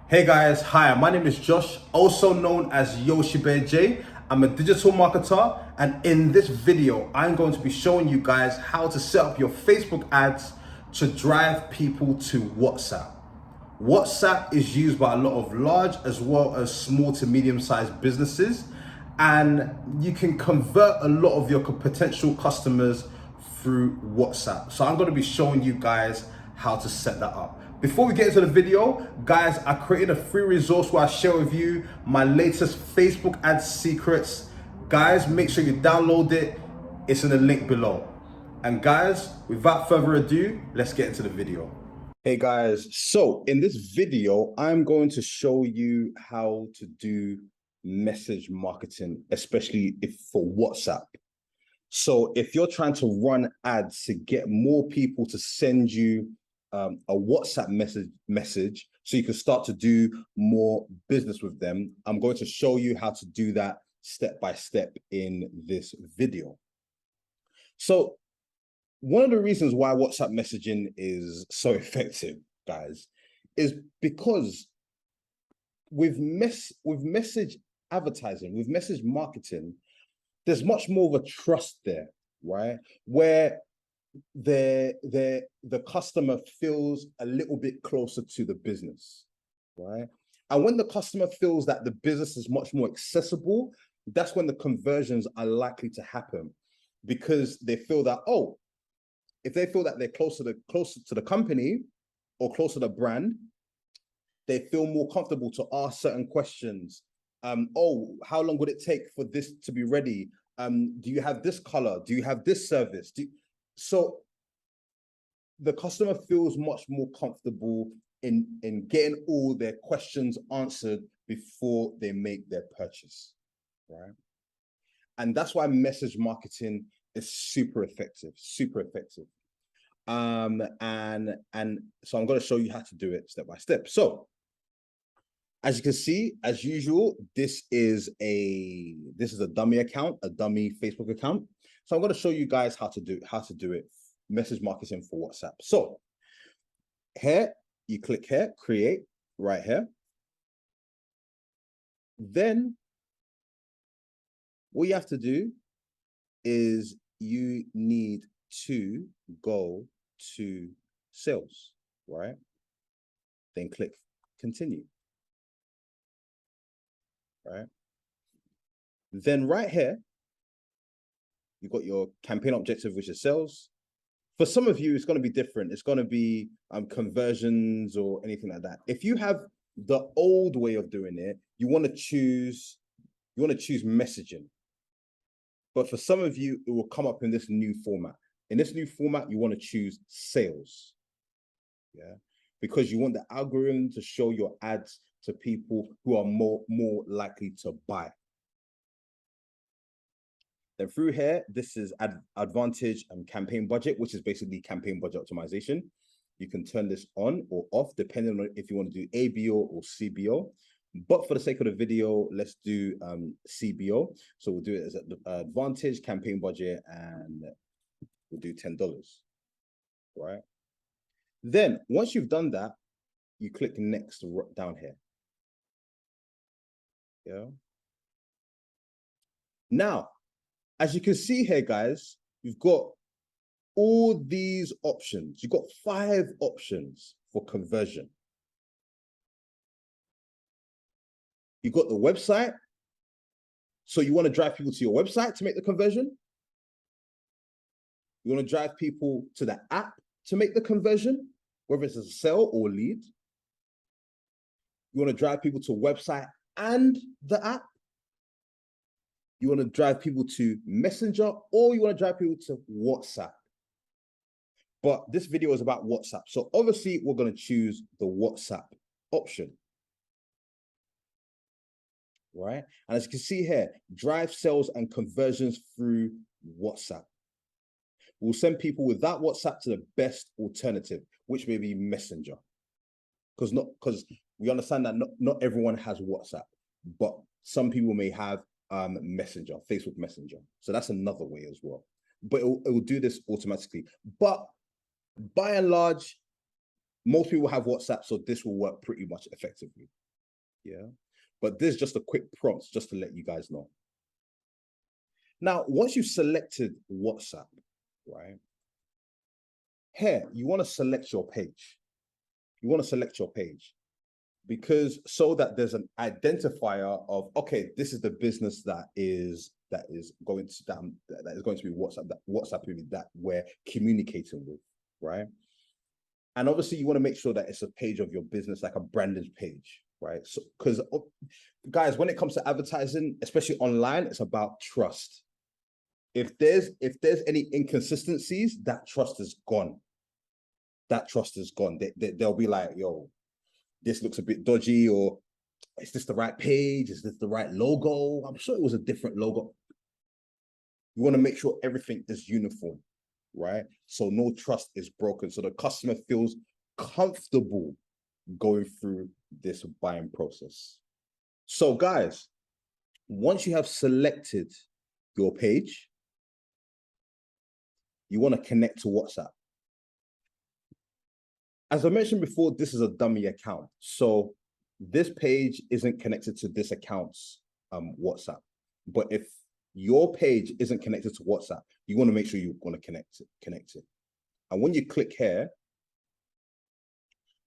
Hey guys, hi, my name is Josh, also known as Yoshi Bear J. I'm a digital marketer, and in this video, I'm going to be showing you guys how to set up your Facebook ads to drive people to WhatsApp. WhatsApp is used by a lot of large as well as small to medium-sized businesses, and you can convert a lot of your potential customers through WhatsApp. So I'm going to be showing you guys how to set that up. Before we get into the video, guys, I created a free resource where I share with you my latest Facebook ads secrets. Guys, make sure you download it. It's in the link below. And guys, without further ado, let's get into the video. Hey guys, so in this video, I'm going to show you how to do message marketing, especially if for WhatsApp. So if you're trying to run ads to get more people to send you a WhatsApp message so you can start to do more business with them, I'm going to show you how to do that step by step in this video. So one of the reasons why WhatsApp messaging is so effective, guys, is because with message advertising, with message marketing, there's much more of a trust there, right? Where the customer feels a little bit closer to the business, right? And when the customer feels that the business is much more accessible, that's when the conversions are likely to happen, because they feel that, oh, if they feel that they're closer to the company or closer to the brand, they feel more comfortable to ask certain questions. Oh, how long would it take for this to be ready? Do you have this color? Do you have this service? So the customer feels much more comfortable in getting all their questions answered before they make their purchase, right? And that's why message marketing is super effective, super effective. And so I'm going to show you how to do it step by step. So as you can see, as usual, this is a dummy account, a dummy Facebook account. So I'm going to show you guys how to do it, message marketing for WhatsApp. So here, you click here, create, right here. Then what you have to do is you need to go to sales, right? Then click continue, right? Then right here, you've got your campaign objective, which is sales. For some of you, it's going to be different. It's going to be conversions or anything like that. If you have the old way of doing it, you want to choose messaging. But for some of you, it will come up in this new format. In this new format, you want to choose sales. Yeah, because you want the algorithm to show your ads to people who are more likely to buy. Then through here, this is advantage and campaign budget, which is basically campaign budget optimization. You can turn this on or off depending on if you want to do ABO or CBO. But for the sake of the video, let's do CBO. So we'll do it as an advantage, campaign budget, and we'll do $10, right? Then once you've done that, you click next down here. Yeah. Now, as you can see here, guys, you've got all these options. You've got 5 options for conversion. You've got the website. So you want to drive people to your website to make the conversion. You want to drive people to the app to make the conversion, whether it's a sale or lead. You want to drive people to a website and the app. You want to drive people to Messenger, or you want to drive people to WhatsApp. But this video is about WhatsApp. So obviously we're going to choose the WhatsApp option, right? And as you can see here, drive sales and conversions through WhatsApp. We'll send people without WhatsApp to the best alternative, which may be Messenger. Because we understand that not everyone has WhatsApp, but some people may have Messenger, Facebook Messenger. So that's another way as well. But it will do this automatically. But by and large, most people have WhatsApp, so this will work pretty much effectively. Yeah. But this is just a quick prompt just to let you guys know. Now, once you've selected WhatsApp, right? Here, you want to select your page. You want to select your page because so that there's an identifier of, okay, this is the business that is going to be WhatsApp that we're communicating with, right? And obviously you want to make sure that it's a page of your business, like a branded page, right? So, because guys, when it comes to advertising, especially online, it's about trust. If there's any inconsistencies, that trust is gone. That trust is gone. They'll be like, yo, this looks a bit dodgy, or is this the right page? Is this the right logo? I'm sure it was a different logo. You want to make sure everything is uniform, right? So no trust is broken. So the customer feels comfortable going through this buying process. So guys, once you have selected your page, you want to connect to WhatsApp. As I mentioned before, this is a dummy account. So this page isn't connected to this account's WhatsApp. But if your page isn't connected to WhatsApp, you want to make sure you want to connect it. And when you click here,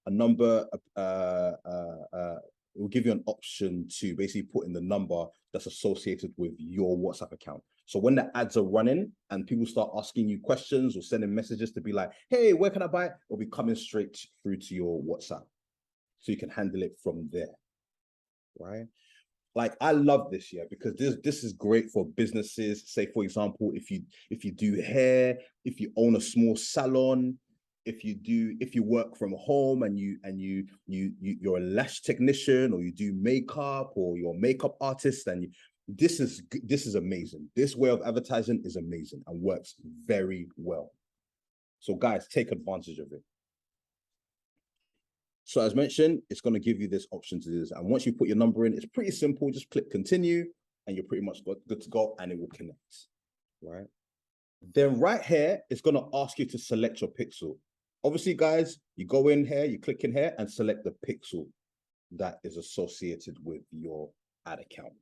a number it will give you an option to basically put in the number that's associated with your WhatsApp account. So when the ads are running and people start asking you questions or sending messages to be like, hey, where can I buy? It'll be coming straight through to your WhatsApp. So you can handle it from there, right? Like, I love this, yeah, because this is great for businesses. Say, for example, if you do hair, if you own a small salon, if you work from home and you're a lash technician, or you do makeup, or you're a makeup artist, and this is amazing. This way of advertising is amazing and works very well. So guys, take advantage of it. So as mentioned, it's going to give you this option to do this. And once you put your number in, it's pretty simple. Just click continue and you're pretty much good to go, and it will connect, right? Then right here, it's going to ask you to select your pixel. Obviously, guys, you go in here, you click in here and select the pixel that is associated with your ad account,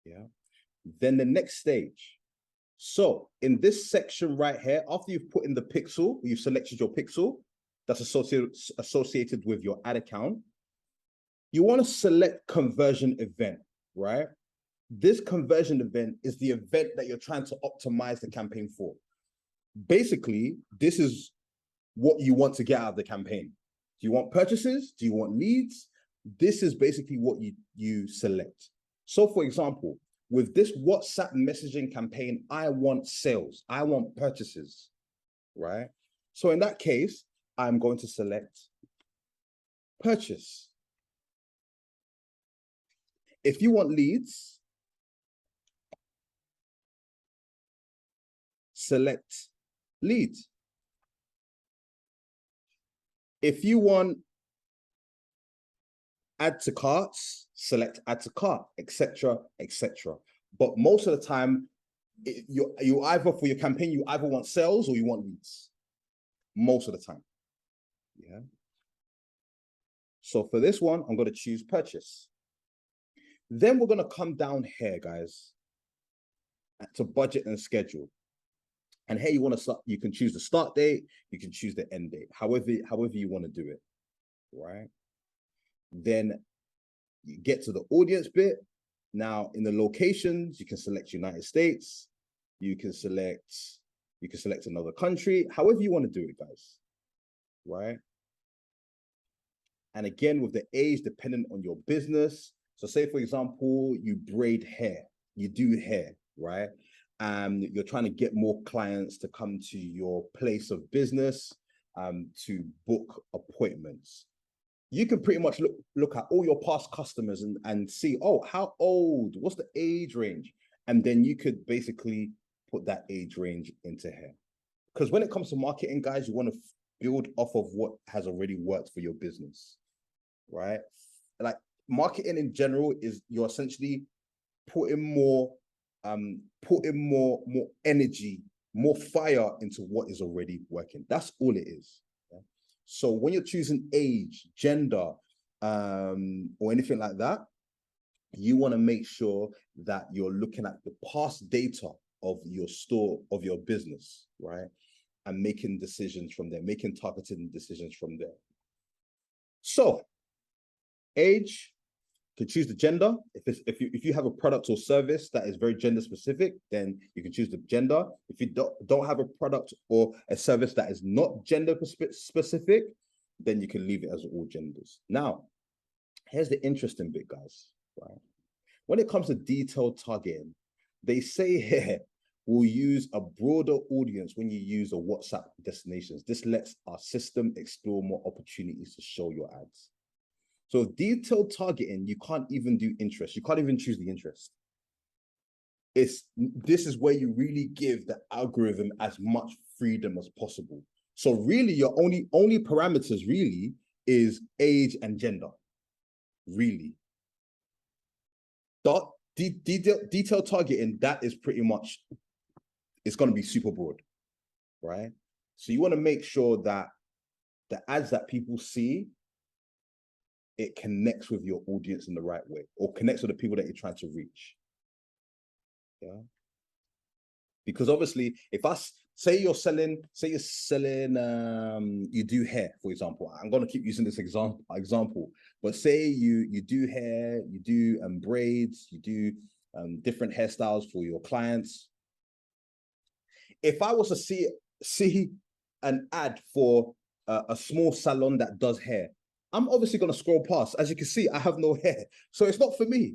yeah? Then the next stage. So in this section right here, after you've put in the pixel, you've selected your pixel that's associated with your ad account, you want to select conversion event, right? This conversion event is the event that you're trying to optimize the campaign for. Basically, this is what you want to get out of the campaign. Do you want purchases? Do you want leads? This is basically what you select. So for example, with this WhatsApp messaging campaign, I want sales, I want purchases, right? So in that case, I'm going to select purchase. If you want leads, select leads. If you want add to carts, select add to cart, etc., etc. But most of the time, you either, for your campaign, you either want sales or you want leads. Most of the time, yeah. So for this one, I'm going to choose purchase. Then we're going to come down here, guys, to budget and schedule. And here you can choose the start date, you can choose the end date, however you want to do it, right? Then you get to the audience bit. Now in the locations, you can select United States, you can select another country, however you want to do it, guys, right? And again, with the age, dependent on your business. So say, for example, you braid hair, you do hair, right? And you're trying to get more clients to come to your place of business to book appointments. You can pretty much look at all your past customers and see, oh, how old, what's the age range? And then you could basically put that age range into here. Because when it comes to marketing, guys, you want to build off of what has already worked for your business, right? Like, marketing in general is you're essentially putting more energy, more fire into what is already working. That's all it is. Yeah? So when you're choosing age, gender, or anything like that, you want to make sure that you're looking at the past data of your store, of your business, right? And making decisions from there, making targeted decisions from there. So, age, you can choose the gender. If you have a product or service that is very gender specific, then you can choose the gender. If you don't have a product or a service that is not gender specific, then you can leave it as all genders. Now, here's the interesting bit, guys, right? When it comes to detailed targeting, they say here, we'll use a broader audience when you use a WhatsApp destinations. This lets our system explore more opportunities to show your ads. So detailed targeting, you can't even do interest. You can't even choose the interest. This is where you really give the algorithm as much freedom as possible. So really, your only parameters really is age and gender. Really. Detailed targeting, that is pretty much, it's going to be super broad, right? So you want to make sure that the ads that people see, it connects with your audience in the right way, or connects with the people that you're trying to reach. Yeah. Because obviously, if say you're selling, you do hair, for example. I'm gonna keep using this example, but say you do hair, you do braids, you do different hairstyles for your clients. If I was to see an ad for a small salon that does hair, I'm obviously going to scroll past. As you can see, I have no hair. So it's not for me,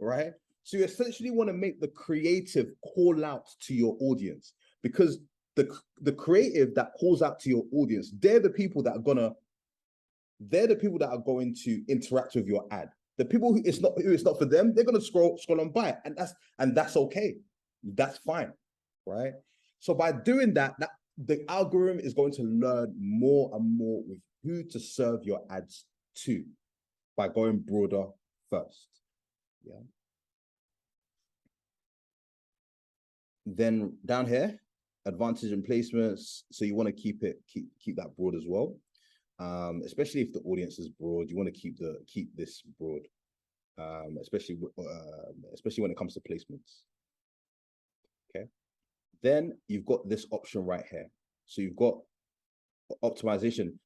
right? So you essentially want to make the creative call out to your audience, because the creative that calls out to your audience, they're the people that are going to interact with your ad. The people who it's not for them, they're going to scroll on by, and that's okay. That's fine, right? So by doing that, the algorithm is going to learn more and more with who to serve your ads to by going broader first. Yeah. Then down here, advantage in placements. So you want to keep that broad as well. Especially if the audience is broad, you want to keep this broad. Especially when it comes to placements. Okay. Then you've got this option right here. So you've got optimization.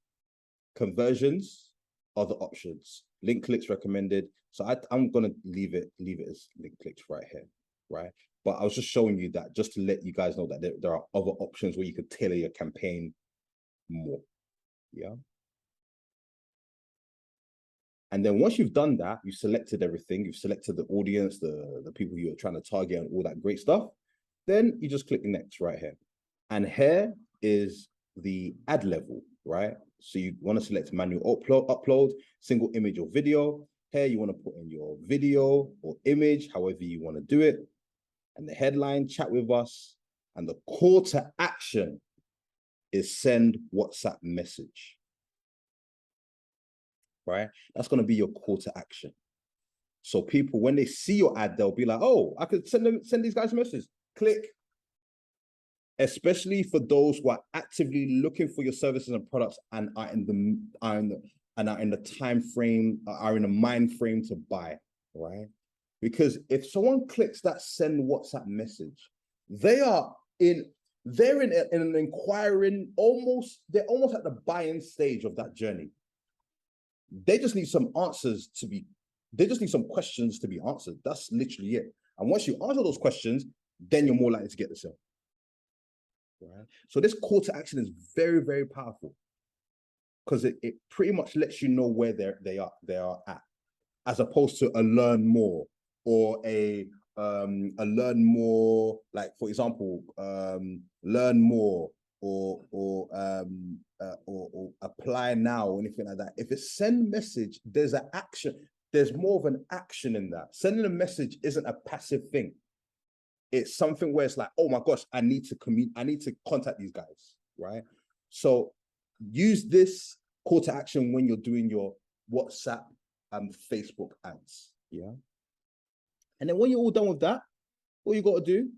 Conversions, other options, link clicks recommended. So I'm gonna leave it as link clicks right here, right? But I was just showing you that just to let you guys know that there are other options where you could tailor your campaign more. Yeah. And then once you've done that, you've selected everything, you've selected the audience, the people you're trying to target and all that great stuff, then you just click next right here. And here is the ad level, right? So you want to select manual upload, single image or video. Here you want to put in your video or image, however you want to do it. And the headline, chat with us. And the call to action is send WhatsApp message, right? That's going to be your call to action. So people, when they see your ad, they'll be like, oh, I could send these guys a message. Click. Especially for those who are actively looking for your services and products and are in the time frame, are in a mind frame to buy, right? Because if someone clicks that send WhatsApp message, they're in an inquiring, they're almost at the buy-in stage of that journey. They just need some answers they just need some questions to be answered. That's literally it. And once you answer those questions, then you're more likely to get the sale. Right? So this call to action is very, very powerful, because it pretty much lets you know where they are at, as opposed to a learn more or a learn more, like for example, learn more or apply now or anything like that. If it's send message, there's an action. There's more of an action in that. Sending a message isn't a passive thing. It's something where it's like, oh my gosh, I need to contact these guys, right? So use this call to action when you're doing your WhatsApp and Facebook ads, yeah? And then when you're all done with that, all you got to do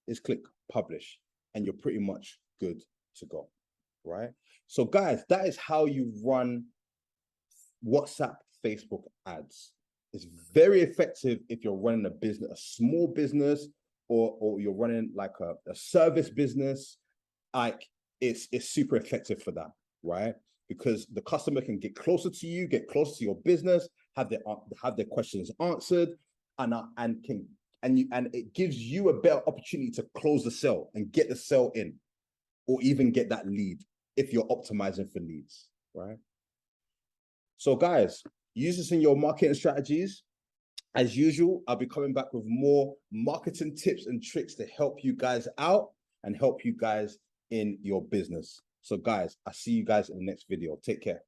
is click publish, and you're pretty much good to go. right? So guys, that is how you run WhatsApp Facebook ads. It's very effective if you're running a business, a small business, or you're running like a service business. Like it's super effective for that, right? Because the customer can get closer to you, get closer to your business, have their questions answered, and it gives you a better opportunity to close the sale and get the sale in, or even get that lead if you're optimizing for leads, right? So guys, use this in your marketing strategies. As usual, I'll be coming back with more marketing tips and tricks to help you guys out and help you guys in your business. So guys, I'll see you guys in the next video. Take care.